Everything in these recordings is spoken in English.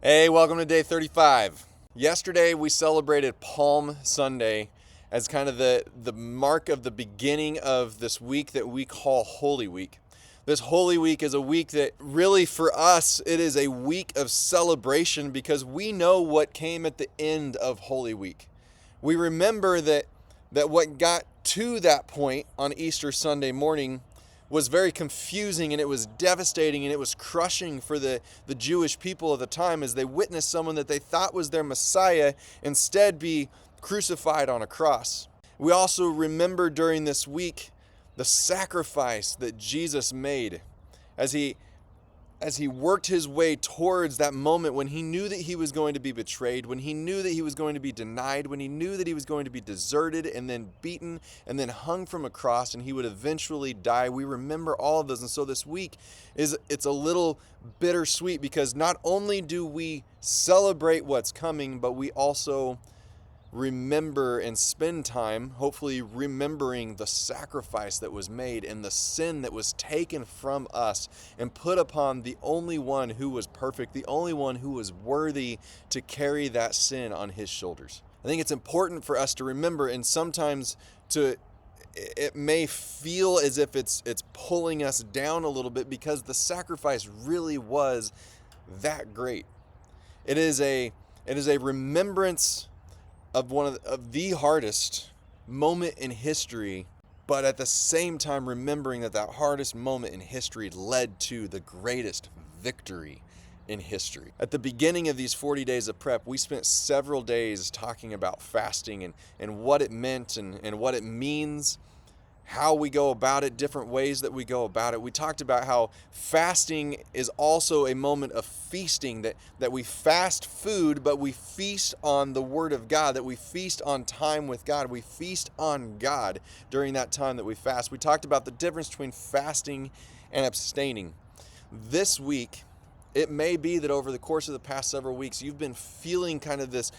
Hey, welcome to day 35. Yesterday we celebrated Palm Sunday as kind of the mark of the beginning of this week that we call Holy Week. This Holy Week is a week that really for us it is a week of celebration because we know what came at the end of Holy Week. We remember that what got to that point on Easter Sunday morning was very confusing, and it was devastating, and it was crushing for the Jewish people of the time as they witnessed someone that they thought was their Messiah instead be crucified on a cross. We also remember during this week the sacrifice that Jesus made as he worked his way towards that moment when he knew that he was going to be betrayed, when he knew that he was going to be denied, when he knew that he was going to be deserted and then beaten and then hung from a cross and he would eventually die. We remember all of those. And so this week it's a little bittersweet because not only do we celebrate what's coming, but we also remember and spend time hopefully remembering the sacrifice that was made and the sin that was taken from us and put upon the only one who was perfect, the only one who was worthy to carry that sin on his shoulders. I think it's important for us to remember, and sometimes it may feel as if it's pulling us down a little bit because the sacrifice really was that great. It is a remembrance of one of the hardest moment in history, but at the same time remembering that hardest moment in history led to the greatest victory in history. At the beginning of these 40 days of prep, we spent several days talking about fasting and what it meant and what it means, how we go about it, different ways that we go about it. We talked about how fasting is also a moment of feasting, that we fast food, but we feast on the Word of God, that we feast on time with God. We feast on God during that time that we fast. We talked about the difference between fasting and abstaining. This week, it may be that over the course of the past several weeks, you've been feeling kind of this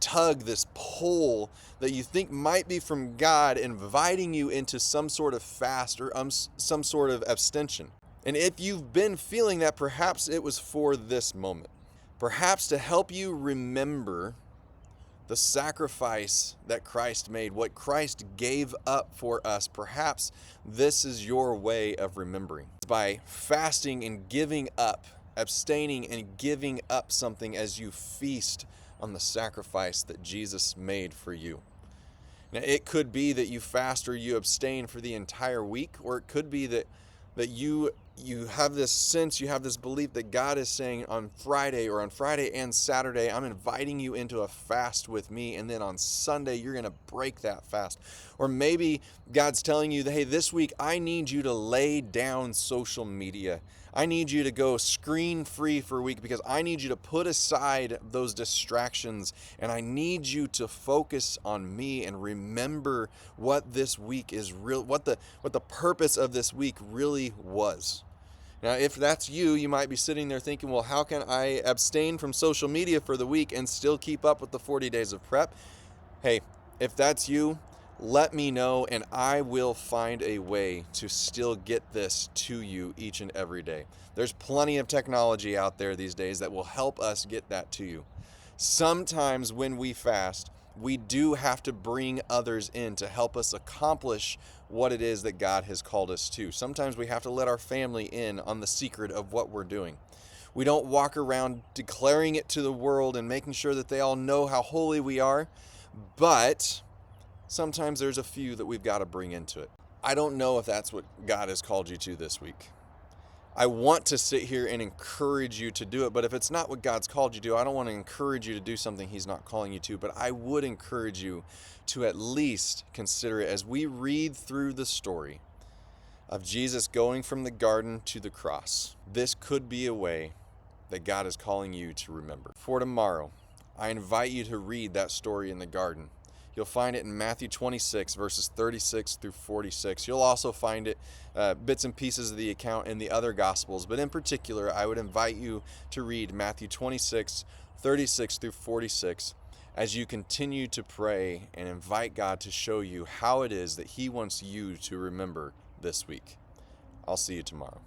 tug, this pull that you think might be from God inviting you into some sort of fast or some sort of abstention. And if you've been feeling that, perhaps it was for this moment. Perhaps to help you remember the sacrifice that Christ made, what Christ gave up for us. Perhaps this is your way of remembering. By fasting and giving up, abstaining and giving up something as you feast on the sacrifice that Jesus made for you. Now, it could be that you fast or you abstain for the entire week, or it could be that you have this sense, you have this belief that God is saying on Friday and Saturday, I'm inviting you into a fast with me, and then on Sunday you're going to break that fast. Or maybe God's telling you that, hey, this week I need you to lay down social media. I need you to go screen free for a week because I need you to put aside those distractions, and I need you to focus on me and remember what this week is real, what the purpose of this week really was. Now, if that's you, you might be sitting there thinking, well, how can I abstain from social media for the week and still keep up with the 40 days of prep? Hey, if that's you, let me know, and I will find a way to still get this to you each and every day. There's plenty of technology out there these days that will help us get that to you. Sometimes when we fast, we do have to bring others in to help us accomplish what it is that God has called us to. Sometimes we have to let our family in on the secret of what we're doing. We don't walk around declaring it to the world and making sure that they all know how holy we are, but sometimes there's a few that we've got to bring into it. I don't know if that's what God has called you to this week. I want to sit here and encourage you to do it, but if it's not what God's called you to do, I don't want to encourage you to do something He's not calling you to, but I would encourage you to at least consider it as we read through the story of Jesus going from the garden to the cross. This could be a way that God is calling you to remember. For tomorrow, I invite you to read that story in the garden. You'll find it in Matthew 26, verses 36 through 46. You'll also find it, bits and pieces of the account in the other Gospels. But in particular, I would invite you to read Matthew 26, 36 through 46 as you continue to pray and invite God to show you how it is that He wants you to remember this week. I'll see you tomorrow.